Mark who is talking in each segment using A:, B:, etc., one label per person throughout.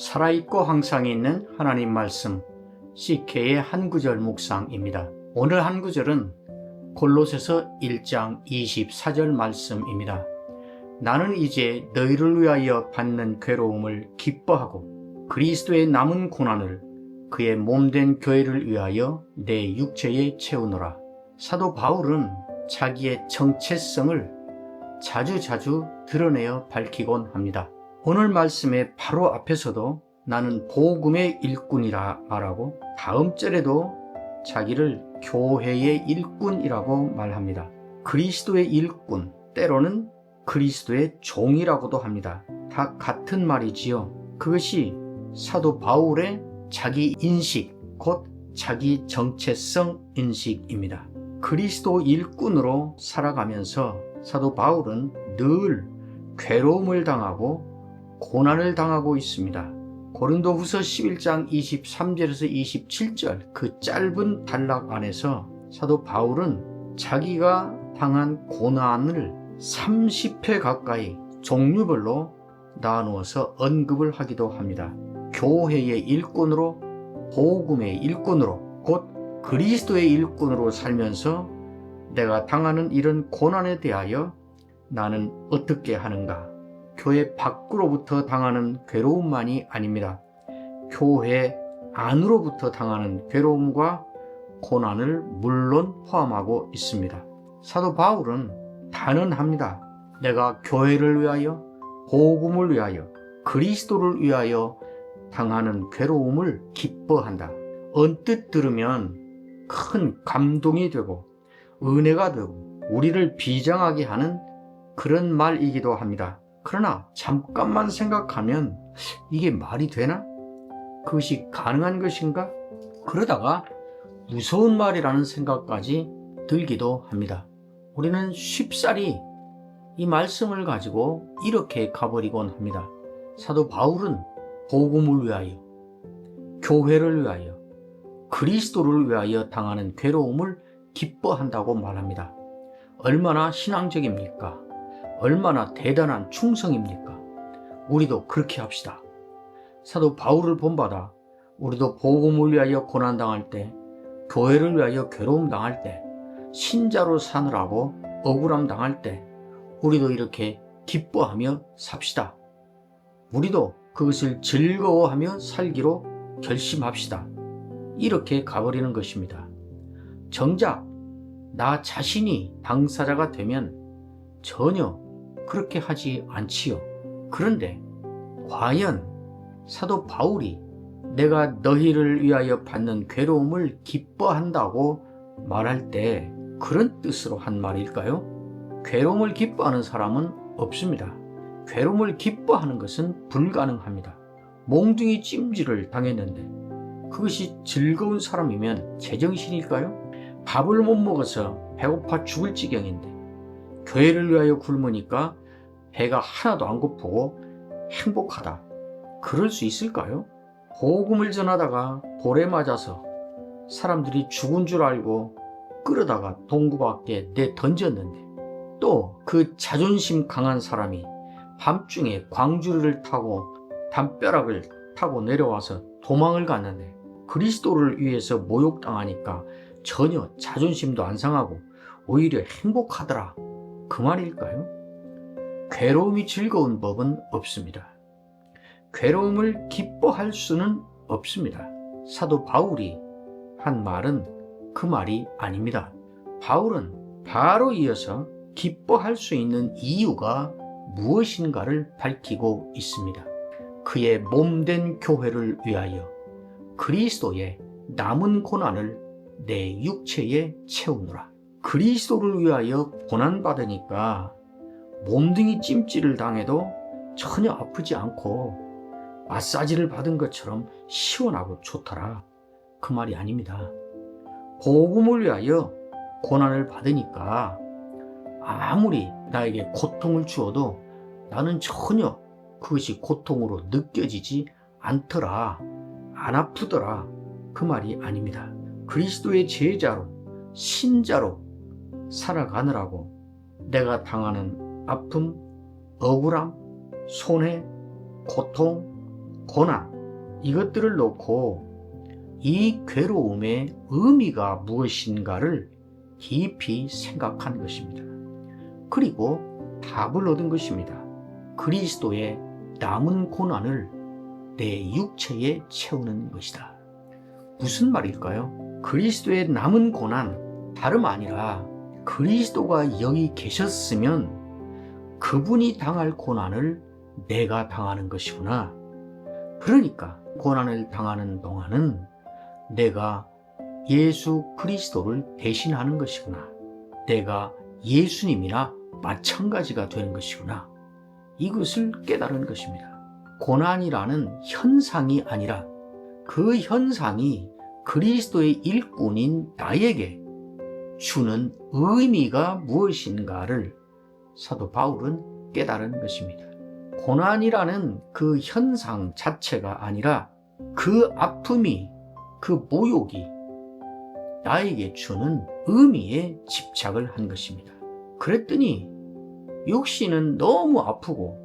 A: 살아있고 항상 있는 하나님 말씀 CK의 한 구절 묵상입니다. 오늘 한 구절은 골로새서 1장 24절 말씀입니다. 나는 이제 너희를 위하여 받는 괴로움을 기뻐하고 그리스도의 남은 고난을 그의 몸된 교회를 위하여 내 육체에 채우노라. 사도 바울은 자기의 정체성을 자주자주 드러내어 밝히곤 합니다. 오늘 말씀의 바로 앞에서도 나는 복음의 일꾼이라 말하고 다음 절에도 자기를 교회의 일꾼이라고 말합니다. 그리스도의 일꾼, 때로는 그리스도의 종이라고도 합니다. 다 같은 말이지요. 그것이 사도 바울의 자기 인식, 곧 자기 정체성 인식입니다. 그리스도 일꾼으로 살아가면서 사도 바울은 늘 괴로움을 당하고 고난을 당하고 있습니다. 고린도후서 11장 23절에서 27절 그 짧은 단락 안에서 사도 바울은 자기가 당한 고난을 30회 가까이 종류별로 나누어서 언급을 하기도 합니다. 교회의 일꾼으로, 복음의 일꾼으로, 곧 그리스도의 일꾼으로 살면서 내가 당하는 이런 고난에 대하여 나는 어떻게 하는가? 교회 밖으로부터 당하는 괴로움만이 아닙니다. 교회 안으로부터 당하는 괴로움과 고난을 물론 포함하고 있습니다. 사도 바울은 단언합니다. 내가 교회를 위하여, 복음을 위하여, 그리스도를 위하여 당하는 괴로움을 기뻐한다. 언뜻 들으면 큰 감동이 되고 은혜가 되고 우리를 비장하게 하는 그런 말이기도 합니다. 그러나 잠깐만 생각하면 이게 말이 되나? 그것이 가능한 것인가? 그러다가 무서운 말이라는 생각까지 들기도 합니다. 우리는 쉽사리 이 말씀을 가지고 이렇게 가버리곤 합니다. 사도 바울은 복음을 위하여, 교회를 위하여, 그리스도를 위하여 당하는 괴로움을 기뻐한다고 말합니다. 얼마나 신앙적입니까? 얼마나 대단한 충성입니까? 우리도 그렇게 합시다. 사도 바울을 본받아 우리도 복음을 위하여 고난당할 때, 교회를 위하여 괴로움 당할 때, 신자로 사느라고 억울함 당할 때 우리도 이렇게 기뻐하며 삽시다. 우리도 그것을 즐거워하며 살기로 결심합시다. 이렇게 가버리는 것입니다. 정작 나 자신이 당사자가 되면 전혀 그렇게 하지 않지요. 그런데 과연 사도 바울이 내가 너희를 위하여 받는 괴로움을 기뻐한다고 말할 때 그런 뜻으로 한 말일까요? 괴로움을 기뻐하는 사람은 없습니다. 괴로움을 기뻐하는 것은 불가능합니다. 몽둥이 찜질을 당했는데 그것이 즐거운 사람이면 제정신일까요? 밥을 못 먹어서 배고파 죽을 지경인데 교회를 위하여 굶으니까 배가 하나도 안 고프고 행복하다. 그럴 수 있을까요? 복음을 전하다가 돌에 맞아서 사람들이 죽은 줄 알고 끌어다가 동구 밖에 내던졌는데 또 그 자존심 강한 사람이 밤중에 광주리를 타고 담벼락을 타고 내려와서 도망을 갔는데 그리스도를 위해서 모욕당하니까 전혀 자존심도 안 상하고 오히려 행복하더라. 그 말일까요? 괴로움이 즐거운 법은 없습니다. 괴로움을 기뻐할 수는 없습니다. 사도 바울이 한 말은 그 말이 아닙니다. 바울은 바로 이어서 기뻐할 수 있는 이유가 무엇인가를 밝히고 있습니다. 그의 몸된 교회를 위하여 그리스도의 남은 고난을 내 육체에 채우노라. 그리스도를 위하여 고난받으니까 몸뚱이 찜질을 당해도 전혀 아프지 않고 마사지를 받은 것처럼 시원하고 좋더라. 그 말이 아닙니다. 복음을 위하여 고난을 받으니까 아무리 나에게 고통을 주어도 나는 전혀 그것이 고통으로 느껴지지 않더라. 안 아프더라. 그 말이 아닙니다. 그리스도의 제자로, 신자로 살아가느라고 내가 당하는 아픔, 억울함, 손해, 고통, 고난 이것들을 놓고 이 괴로움의 의미가 무엇인가를 깊이 생각한 것입니다. 그리고 답을 얻은 것입니다. 그리스도의 남은 고난을 내 육체에 채우는 것이다. 무슨 말일까요? 그리스도의 남은 고난, 다름 아니라 그리스도가 여기 계셨으면 그분이 당할 고난을 내가 당하는 것이구나. 그러니까 고난을 당하는 동안은 내가 예수 그리스도를 대신하는 것이구나. 내가 예수님이나 마찬가지가 되는 것이구나. 이것을 깨달은 것입니다. 고난이라는 현상이 아니라 그 현상이 그리스도의 일꾼인 나에게 주는 의미가 무엇인가를 사도 바울은 깨달은 것입니다. 고난이라는 그 현상 자체가 아니라 그 아픔이, 그 모욕이 나에게 주는 의미에 집착을 한 것입니다. 그랬더니 육신은 너무 아프고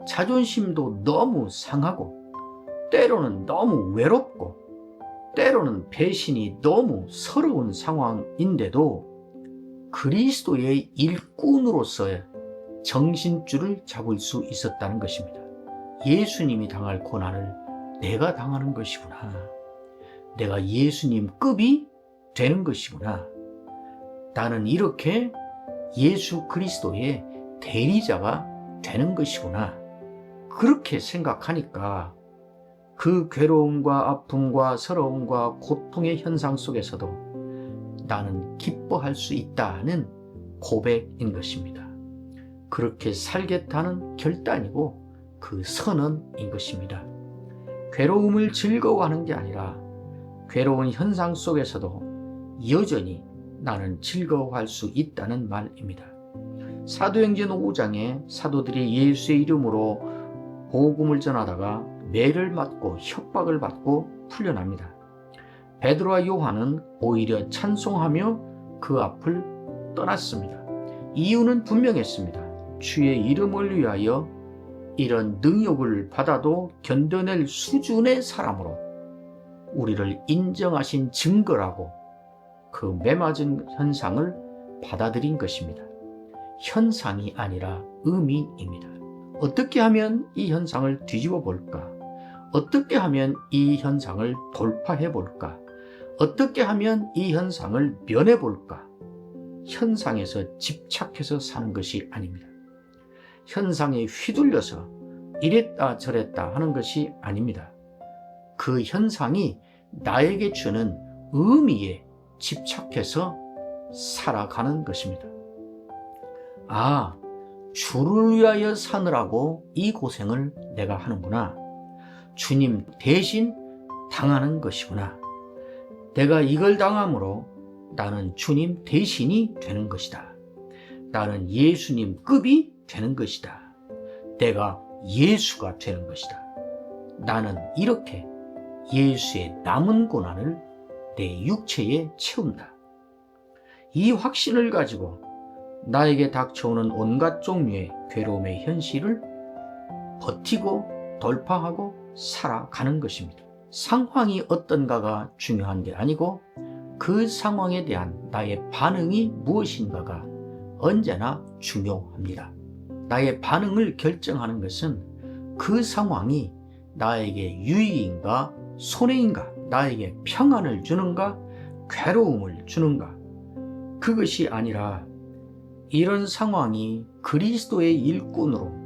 A: 자존심도 너무 상하고 때로는 너무 외롭고 때로는 배신이 너무 서러운 상황인데도 그리스도의 일꾼으로서의 정신줄을 잡을 수 있었다는 것입니다. 예수님이 당할 고난을 내가 당하는 것이구나. 내가 예수님 급이 되는 것이구나. 나는 이렇게 예수 그리스도의 대리자가 되는 것이구나. 그렇게 생각하니까 그 괴로움과 아픔과 서러움과 고통의 현상 속에서도 나는 기뻐할 수 있다는 고백인 것입니다. 그렇게 살겠다는 결단이고 그 선언인 것입니다. 괴로움을 즐거워하는 게 아니라 괴로운 현상 속에서도 여전히 나는 즐거워할 수 있다는 말입니다. 사도행전 5장에 사도들이 예수의 이름으로 복음을 전하다가 매를 맞고 협박을 받고 풀려납니다. 베드로와 요한은 오히려 찬송하며 그 앞을 떠났습니다. 이유는 분명했습니다. 주의 이름을 위하여 이런 능욕을 받아도 견뎌낼 수준의 사람으로 우리를 인정하신 증거라고 그 매맞은 현상을 받아들인 것입니다. 현상이 아니라 의미입니다. 어떻게 하면 이 현상을 뒤집어 볼까? 어떻게 하면 이 현상을 돌파해 볼까? 어떻게 하면 이 현상을 면해 볼까? 현상에서 집착해서 사는 것이 아닙니다. 현상에 휘둘려서 이랬다 저랬다 하는 것이 아닙니다. 그 현상이 나에게 주는 의미에 집착해서 살아가는 것입니다. 아, 주를 위하여 사느라고 이 고생을 내가 하는구나. 주님 대신 당하는 것이구나. 내가 이걸 당함으로 나는 주님 대신이 되는 것이다. 나는 예수님 급이 되는 것이다. 내가 예수가 되는 것이다. 나는 이렇게 예수의 남은 고난을 내 육체에 채운다. 이 확신을 가지고 나에게 닥쳐오는 온갖 종류의 괴로움의 현실을 버티고 돌파하고 살아가는 것입니다. 상황이 어떤가가 중요한 게 아니고 그 상황에 대한 나의 반응이 무엇인가가 언제나 중요합니다. 나의 반응을 결정하는 것은 그 상황이 나에게 유익인가 손해인가, 나에게 평안을 주는가 괴로움을 주는가, 그것이 아니라 이런 상황이 그리스도의 일꾼으로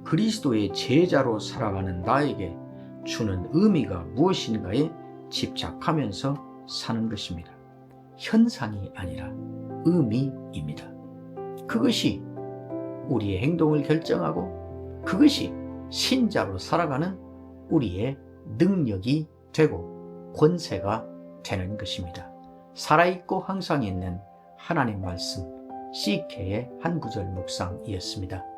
A: 그리스도의 제자로 살아가는 나에게 주는 의미가 무엇인가에 집착하면서 사는 것입니다. 현상이 아니라 의미입니다. 그것이 우리의 행동을 결정하고 그것이 신자로 살아가는 우리의 능력이 되고 권세가 되는 것입니다. 살아있고 항상 있는 하나님 말씀 CK의 한 구절 묵상이었습니다.